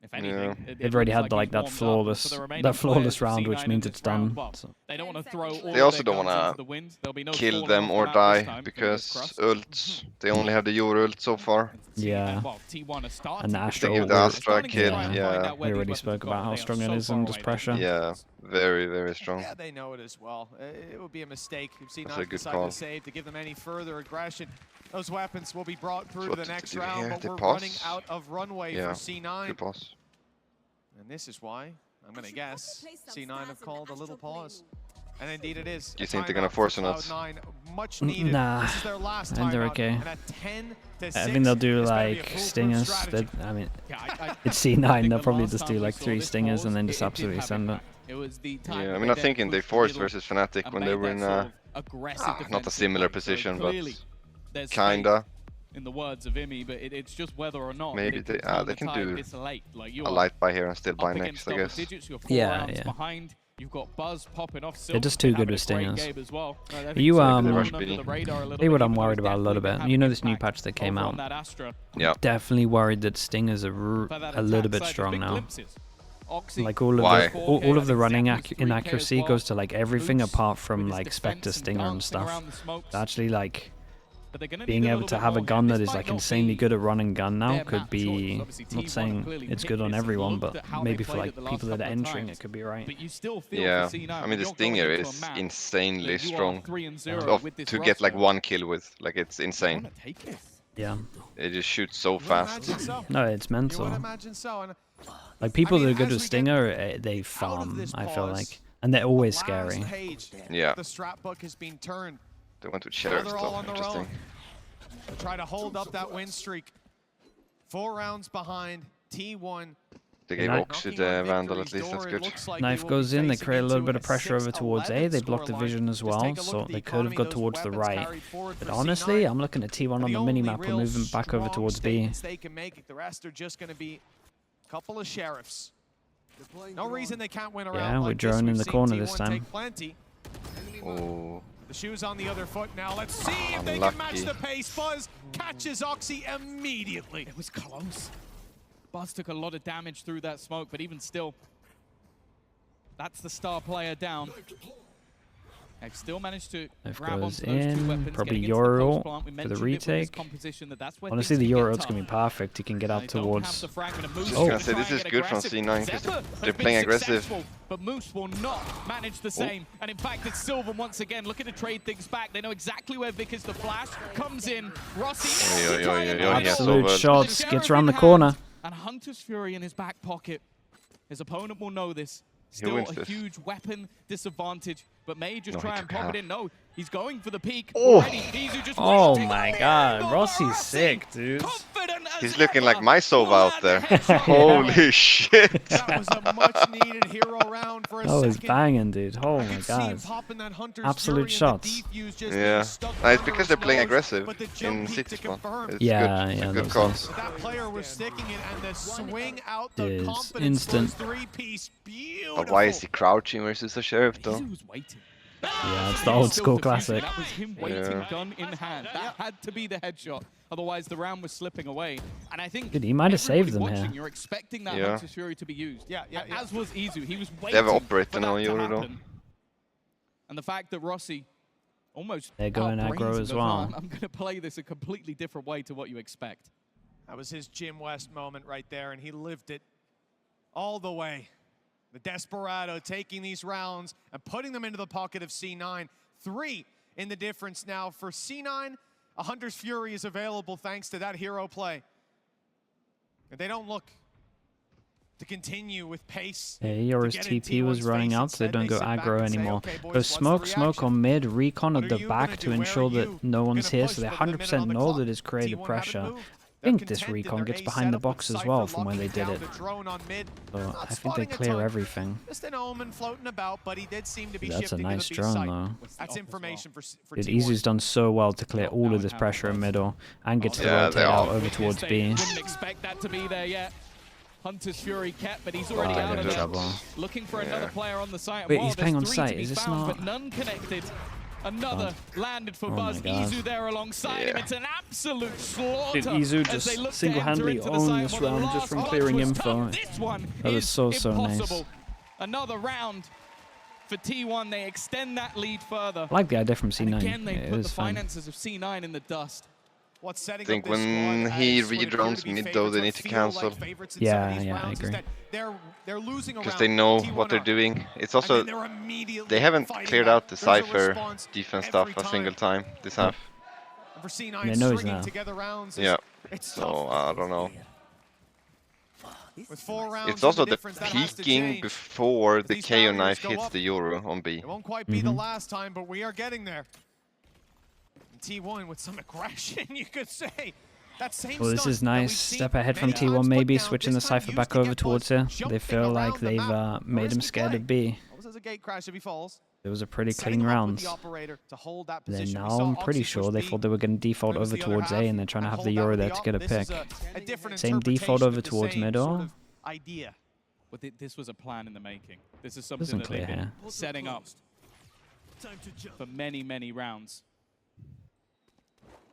If anything, Yeah. it They've already looks had like like he's that warmed up. flawless, For the remaining that flawless players, round, C9 which in means this it's round, done. well, So. they don't want to throw all They of also their don't guns wanna into the wind. There'll be no Kill falling them off or the map this die time, fingers because crossed. ults. They only have the Euro ult so far. Yeah. Well, T1 are starting And the to Astra They give ult the we're- Astra starting to kill, try and yeah. find out where We these already weapons spoke have about gone. how They are strong it so is far under away. pressure. Yeah, very, very strong. Yeah, they know it as well. It would be a mistake if That's a C9 good decided call. to save to give them any further aggression. Those weapons will be brought through to What the to next do round, here? but They we're pause? running out of runway Yeah. for C9. Good pass. And this is why, I'm going to guess, C9 have called a little pause. And indeed it is. You A think they're gonna timeout force for on us? Cloud9, much needed. Nah, This is their last I think they're timeout, okay. and at 10 to 6, I think they'll do this better be a like foolproof stingers. strategy. I mean, Yeah, it's I C9. think They'll the probably last just time do we like saw 3 this stingers pause, and then just it did absolutely have send it. impact. It was the time Yeah, I that mean, I'm they thinking they pushed forced middle versus Fnatic and when they made were that in sort of aggressive not a defensive similar play. So position, but clearly there's kinda. in the words of Imi, but it's just whether or not Maybe it they turn the can tide do this late. Like you a are light buy here and still buy up next, against I double guess. digits, you're 4 Yeah, rounds yeah. behind. You've got Buzz popping off. They're just too good with stingers. As well. You, Maybe they um, rush under B. the radar a little Tell you bit, what even I'm though worried it's about a little definitely bit. been You know having this new impact patch that came over on out. that Astra. Yeah. Definitely worried that stingers are But that a little attack bit side, strong big now. glimpses. Oxy, Like all of Why? the all of the running exactly 3K as inaccuracy well. goes to like everything Boots apart from with his like defense Spectre, and Stinger, and dancing stuff. around the smokes. It's actually like But they're gonna being need a able little to bit have a more gun here. that This is might like not insanely be good at running gun now their could map be. choice. Obviously, I'm not T1 saying clearly it's picked good on this and everyone, looked but at how they maybe for played like it the last people that are couple of entering, times. it could be right. But you still feel Yeah, for C9 I when mean the you're going Stinger into a is map insanely that you are strong 3-0 with this to get like roster. 1 kill with. Like it's You insane. wanna take it. Yeah. It just shoots so You would fast. imagine so. No, it's You would mental. imagine so. And Like people mean, that are good as with we get Stinger, they out of farm. this I feel pause, like, and they're always the scary. last page Yeah. of the strat book has been turned. They went with Now Sheriff they're all stuff. on their Interesting. own to try to hold up that win streak. 4 rounds behind. T1 They gave Knife- Oxy knocking the on Vandal at victory's least. That's door. It good. looks like Knife they will goes be in, they facing create a little into bit of pressure over towards A. They block the scoreline. vision as Just well, take a look so at the they could have economy got those towards the weapons right. carried forward But for honestly, C9. I'm looking at T1 on the only minimap. We're real moving back over strong towards B. statements they can make. The rest are just going to be a couple of sheriffs. No reason they can't win around Yeah, we're like this. drone in We've the seen corner T1 this time. take plenty. Oh, The shoe's on the other foot now. Let's see if they can match Unlucky. the pace. Buzz catches Oxy immediately. It was close. Buzz took a lot of damage through that smoke, but even still, that's the star player down. They've still managed to F grab goes onto those two in, weapons, probably getting into the Euro post plant. We for the mentioned it with this retake. composition that's where Honestly, things the can get Euro it's tough. going to be perfect. You can get out They don't towards... have the fragment of Moose Just to gonna say, try this and is get good from aggressive. C9 because Zephyr they're has playing been aggressive. successful, but Moose will not manage the same. And in fact, it's Sylvan once again looking to trade things back. They know exactly where Vic is. The flash comes in. Rossi absolute shots. Gets around the corner. And Hunter's Fury in his back pocket. His opponent will know this. Still a huge weapon disadvantage, but may just try and pop it in. No, he's going for the peak already. Oh my god, Rossi's sick, dude. He's looking like my Sova out there. Holy shit. That was a much needed hero round for a second. That was banging, dude. Oh my god. Absolute shots. Yeah. No, it's because they're playing aggressive in city spawn. It's yeah, good. yeah, Good call. That player was sticking it, and the swing out the Is confidence instant. three-piece. Beautiful. But why is he crouching versus a sheriff though? Yeah, it's the old school classic. That was him waiting, gun in hand. That had to be the headshot. Otherwise, the round was slipping away. And I think dude, he might have saved them watching, here. You're expecting that Hunter's Fury to be used. As was Izu. He was waiting They have operating for on that to Euro though. happen. And the fact that Rossi almost they're going aggro as well. I'm going to play this a completely different way to what you expect. That was his Jim West moment right there, and he lived it all the way. The Desperado taking these rounds and putting them into the pocket of C9. 3 in the difference now for C9. A Hunter's Fury is available thanks to that hero play. And they don't look to continue with pace. Yeah, Yora's TP was running out, so they don't go aggro anymore. Go smoke on mid, recon at the back to ensure that no one's here, so they 100% know that it's created pressure. I think this recon gets behind the box as well from when they did it. So I think they clear everything. Just an omen floating about, but he did seem to be That's a nice drone though. That's information for Dude, Izu's done so well to clear all of this pressure in middle and get to the rotate out over towards B. Wouldn't expect that to be there yet. Hunter's Fury kept, but he's already out of there. Looking for another player on the site. Wait, he's playing on site. Is this not? But none connected. Another landed for Buzz. Izu there alongside him. It's an absolute slaughter. Dude, Izu just single-handedly owned this round just from clearing info. That was so nice. Another round for T1. They extend that lead further. I like the idea from C9. And again, they put the finances of C9 in the dust. I think when he redrones mid though, they need to cancel. Yeah, I agree. They're losing because they know what they're doing. It's also, they haven't cleared out the Cypher defense stuff a single time this half. They know he's now. Yeah, so I don't know. It's also the peeking before the KO knife hits the Euro on B. It won't quite be the last time, but we are getting there. T1 with some aggression, you could say. Well, this is nice. Step ahead from T1 maybe, switching the Cypher back over towards here. They feel like they've made him scared of B. It was a pretty clean round. Then now I'm pretty sure they thought they were going to default over towards A and they're trying to have the Euro there to get a pick. Same default over towards middle. But this was a plan in the making. This is something that they've been setting up for many rounds.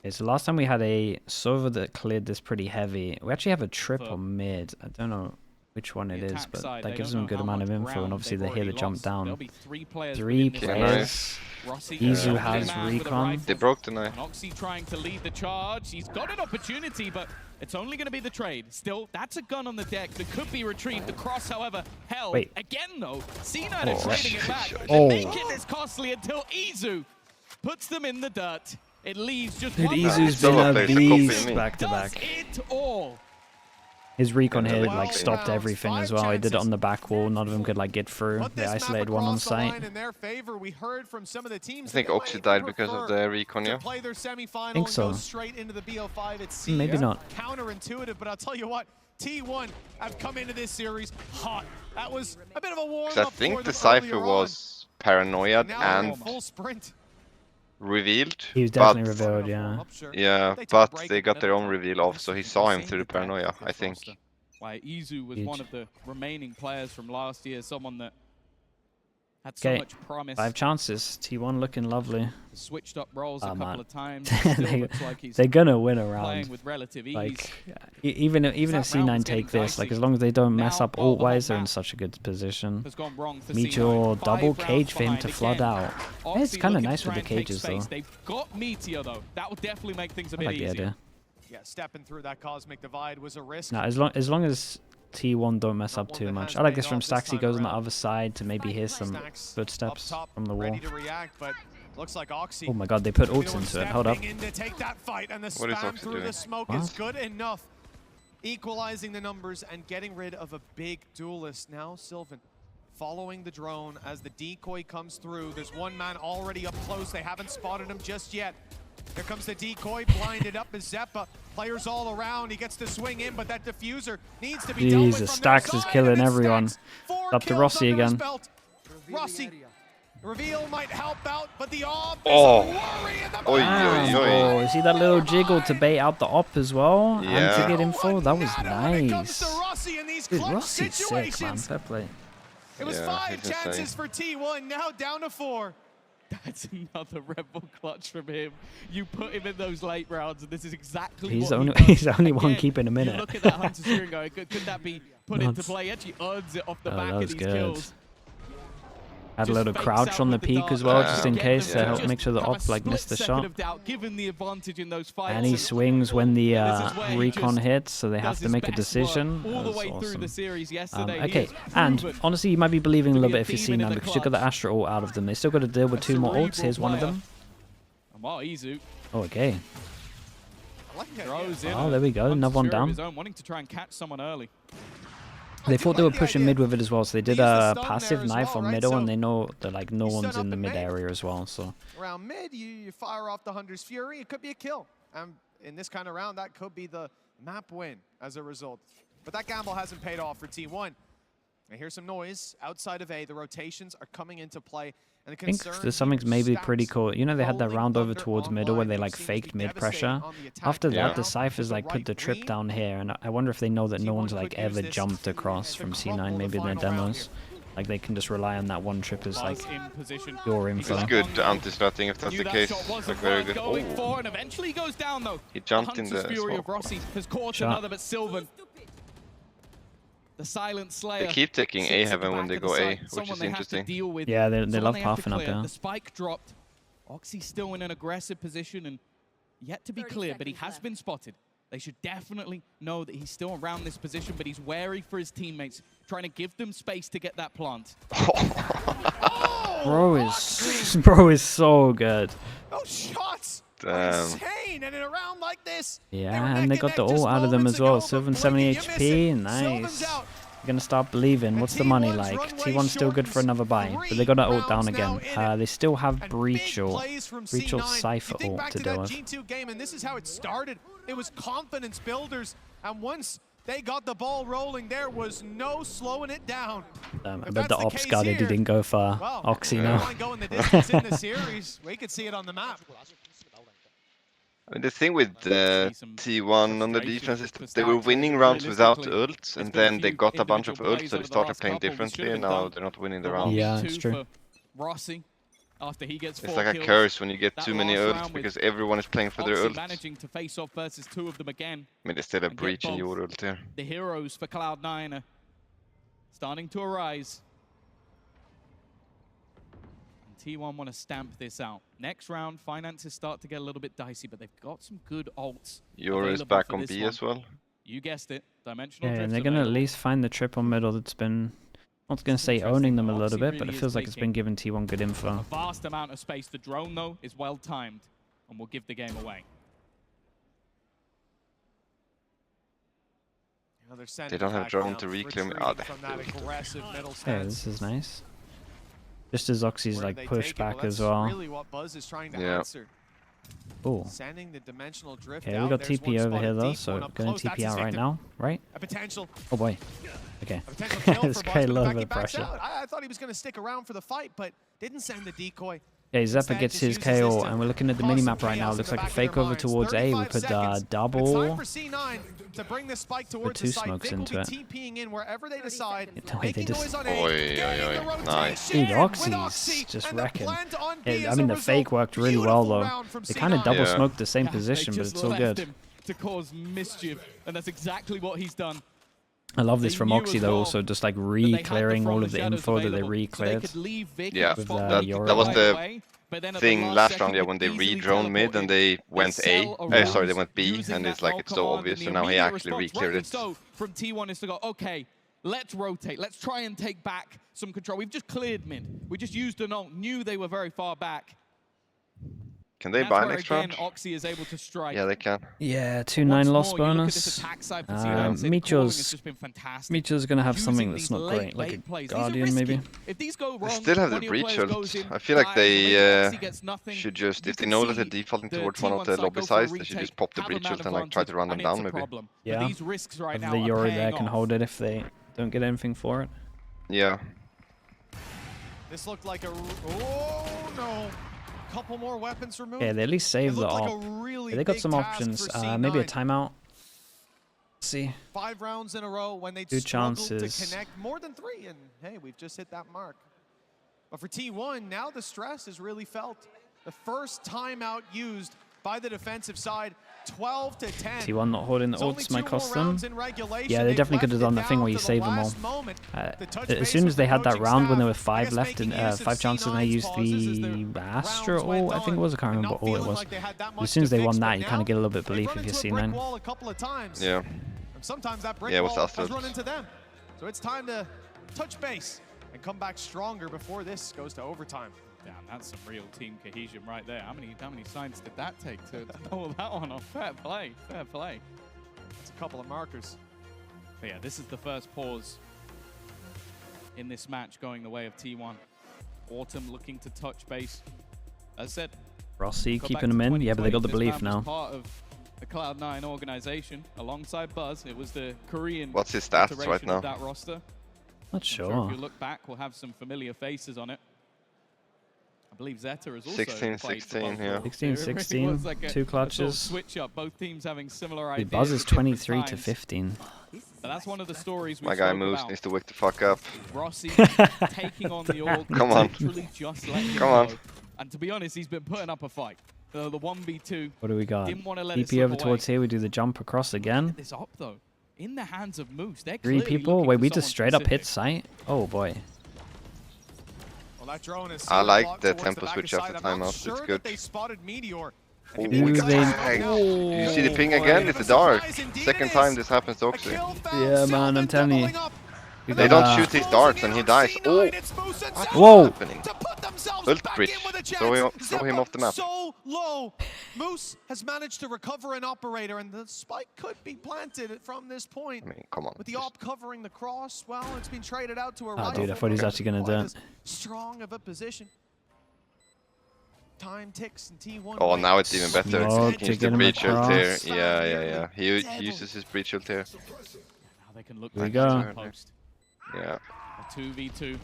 Okay, so last time we had a Sova that cleared this pretty heavy. We actually have a triple mid. I don't know which one it is, but that gives them a good amount of info, and obviously they hear the jump down. Three players. Izu has recon. They broke the knife. Noxy trying to lead the charge. He's got an opportunity, but it's only going to be the trade. Still, that's a gun on the deck that could be retrieved. The cross, however, held. Again, though, C9 are trading it back. They make it this costly until Izu puts them in the dirt. It leaves just one. Izu's been a beast back to back. His recon here like stopped everything as well. He did it on the back wall. None of them could like get through. They isolated one on site. I think Oxy died because of the recon, yeah? I think so. Maybe not. Counterintuitive, but I'll tell you what, T1 have come into this series hot. That was a bit of a warm-up. I think the Cypher was paranoid and full sprint. Revealed. He was definitely revealed, yeah. Yeah, but they got their own reveal off, so he saw him through the paranoia, I think. Why Izu was one of the remaining players from last year, someone that Had so much promise. 5 chances. T1 looking lovely. Switched up roles a couple of times. They're gonna win a round. Playing with relative ease. Like even if C9 take this, like as long as they don't mess up ult-wise, they're in such a good position. Meteor double cage for him to flood out. It's kind of nice with the cages though. They've got Meteor though. That will definitely make things a bit easier. I like the idea. Yeah, stepping through that cosmic divide was a risk. Now, as long as T1 don't mess up too much. I like this from Staxy. Goes on the other side to maybe hear some footsteps from the wall. Looks like Oxy. Oh my god, they put ults into it. Hold up. What is Oxy doing? The smoke is good enough. Equalizing the numbers and getting rid of a big duelist. Now Sylvan following the drone as the decoy comes through. There's one man already up close. They haven't spotted him just yet. Here comes the decoy, blinded up is Zeppa. Players all around, he gets to swing in, but that diffuser needs to be dealt with. Jesus, Stax is killing everyone. Up to Rossi again. Rossi, reveal might help out, but the op is Oh, you see that little jiggle to bait out the op as well? Yeah. And to get info? That was nice. Dude, Dude, Rossi's sick, man. Fair play. It was 5 chances for T1, now down to 4. That's another Red Bull clutch from him. You put him in those late rounds, and this is exactly He's what he's the only one keeping him in you it. look at that Hunter Spear and go, could that be put into play? He actually earns it off the back of these kills. Had a little crouch on the peak as well, just in case to help make sure the op like missed the shot. And he swings when the recon hits, so they have to make a decision. That was awesome. Okay, and honestly, you might be believing a little bit if you've seen them because you got the Astra ult out of them. They still got to deal with 2 more ults. Here's one of them. Oh, okay. Oh, there we go. Another one down. Wanting to try and catch someone early. They thought they were pushing mid with it as well, so they did a passive knife on middle, and they know that like no one's in the mid area as well. So around mid, you fire off the Hunter's Fury. It could be a kill. In this kind of round, that could be the map win as a result. But that gamble hasn't paid off for T1. I hear some noise outside of A. The rotations are coming into play. And I think there's something maybe pretty cool. You know, they had that round over towards middle where they like faked mid pressure. After that, the Cyphers like put the trip down here, and I wonder if they know that no one's like ever jumped across from C9 maybe in their demos. Like they can just rely on that one trip as like your info. It's good anti-slotting if that's the case. Like very good. Oh. He jumped in the smoke. The Silent Slayer. They keep taking A heaven when they go A, which is interesting. Yeah, they love pathing up here. The spike dropped. Oxy's still in an aggressive position and yet to be clear, but he has been spotted. They should definitely know that he's still around this position, but he's wary for his teammates, trying to give them space to get that plant. Bro is so good. Those shots. Insane, and in a round like this, yeah, and they got the ult out of them as well. Sylvan 70 HP, nice. You're gonna start believing. What's the money like? T1's still good for another buy, but they got that ult down again. They still have Breach ult Cypher ult to deal with. G2 game, and this is how it started. It was confidence builders, and once they got the ball rolling, there was no slowing it down. I bet the ops got it. He didn't go far. Oxy now. We could see it on the map. I mean, the thing with T1 on the defense is that they were winning rounds without ults, and then they got a bunch of ults, so they started playing differently, and now they're not winning the round. Yeah, it's true. It's like a curse when you get too many ults, because everyone is playing for their ults. I mean, they still have Breach and your ult here. The heroes for Cloud9 are starting to arise. T1 want to stamp this out. Next round, finances start to get a little bit dicey, but they've got some good ults. Yoru is back on B as well. You guessed it. Dimensional and they're going to at least find the trip on middle that's been, not going to say owning them a little bit, but it feels like it's been giving T1 good info. A vast amount of space. The drone, though, is well timed and will give the game away. They don't have drone to reclaim. Oh, yeah, this is nice. Just as Oxy's like pushed back as well. Yeah. Oh. Okay, we got TP over here though, so going TP out right now, right? Oh boy. Okay. This guy a little bit of pressure. I thought he was going to stick around for the fight, but didn't send the decoy. Okay, Zeppa gets his KO, and we're looking at the minimap right now. It looks like a fake over towards A. We put double. Put 2 smokes into it. The way they just... Nice. Dude, Oxy's just wrecking. I mean, the fake worked really well, though. They kind of double smoked the same position, but it's all good. To cause mischief, and that's exactly what he's done. I love this from Oxy, though, also just like re-clearing all of the info that they re-cleared. Yeah, with, that was the thing last round, yeah, when they re-drone mid and they went A. Sorry, they went B, and it's like it's so obvious, so now he actually re-cleared it. So from T1 is to go, okay, let's rotate, let's try and take back some control. We've just cleared mid. We just used an ult, knew they were very far back. Can they buy next round? Oxy is able to strike. Yeah, they can. Yeah, 2-9 loss bonus. Micho's gonna have something that's not great, like a Guardian maybe. If these go wrong, they still have the breach ult. I feel like they should just, if they know that they're defaulting towards one of the lobby sides, they should just pop the breach ult and like try to run them down maybe. Yeah, the Yori there can hold it if they don't get anything for it. Yeah. This looked like a... Oh no! Couple more weapons removed. Yeah, they at least saved the op. Really they got some options. Maybe a timeout. Let's see. 5 rounds in a row when they 2 struggled chances to connect more than 3, and hey, we've just hit that mark. But for T1, now the stress is really felt. The first timeout used by the defensive side, 12 to 10. T1 not holding the ults might cost them. Yeah, they definitely could have done the thing where you save them all. As soon as they had that round when there were 5 left and 5 chances, and they used the Astra ult, I think it was. I can't remember what ult it was. As soon as they won that, you kind of get a little bit of belief if you're C9. Yeah. Sometimes that brick wall has run into them. So it's time to touch base and come back stronger before this goes to overtime. Damn, that's some real team cohesion right there. How many signs did that take to pull that one off? Fair play, fair play. It's a couple of markers. But yeah, this is the first pause in this match going the way of T1. Autumn looking to touch base. As I said, Rossi keeping them in. Yeah, but they got the belief now. Part of the Cloud9 organization alongside Buzz. It was the Korean. What's his stats right now? That roster. Not sure. If you look back, we'll have some familiar faces on it. I believe Zeta is also 16-16, yeah. 16-16, like 2 clutches. Switch up, both teams having similar ideas. Buzz is 23 to 15. But that's one of the stories we My guy Moose needs to wake the fuck up. Rossi taking on the org. Come on. Come on. And to be honest, he's been putting up a fight. The 1v2. What do we got? DP over towards here. We do the jump across again. This up though. In the hands of Moose. They're 3 people. Wait, we just straight up hit site? Oh boy. I like the tempo switch after timeout. It's good. Do you see the ping again? It's a dart. Second time this happens to Oxy. Yeah, man, I'm telling you. They don't shoot his darts and he dies. Oh! Whoa! Happening? Ult bridge. Throw him off the map. So low. Moose has managed to recover an operator, and the spike could be planted from this point. I mean, come on. With the op covering the cross, well, it's been traded out to a Oh, dude, I thought he was actually going to do it. Strong of a position. Time ticks and T1. Oh, now it's even better. Oh, He can use the breach ult here. Yeah. He uses his breach ult here. Now they can look Here we go. Post. Yeah. A 2v2.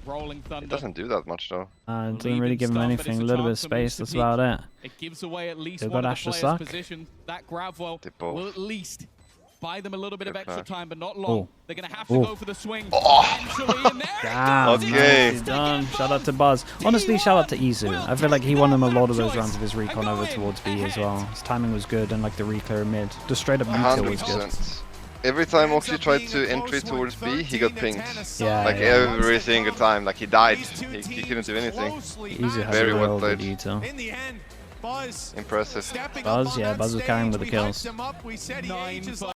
Rolling Thunder. It doesn't do that much though. It doesn't really give him anything. A little bit of space. That's about it. It gives away at least Still one got of the Astra players' suck. position. That Gravwell will at least buy them a little bit of extra time, but not long. Oh. They're going to have to go for the swing. Damn, okay. Nicely done. Shout out to Buzz. Honestly, shout out to Izu. I feel like he won him a lot of those rounds of his recon over towards B as well. His timing was good, and like the reclear mid. Just straight up mutil was good. 100%. Every time Oxy tried to entry towards B, he got pinged. Yeah, like every single time, like he died. He couldn't do anything. Izu has Very a well real good played. util. Impressive. Buzz, yeah, Buzz was carrying with the kills.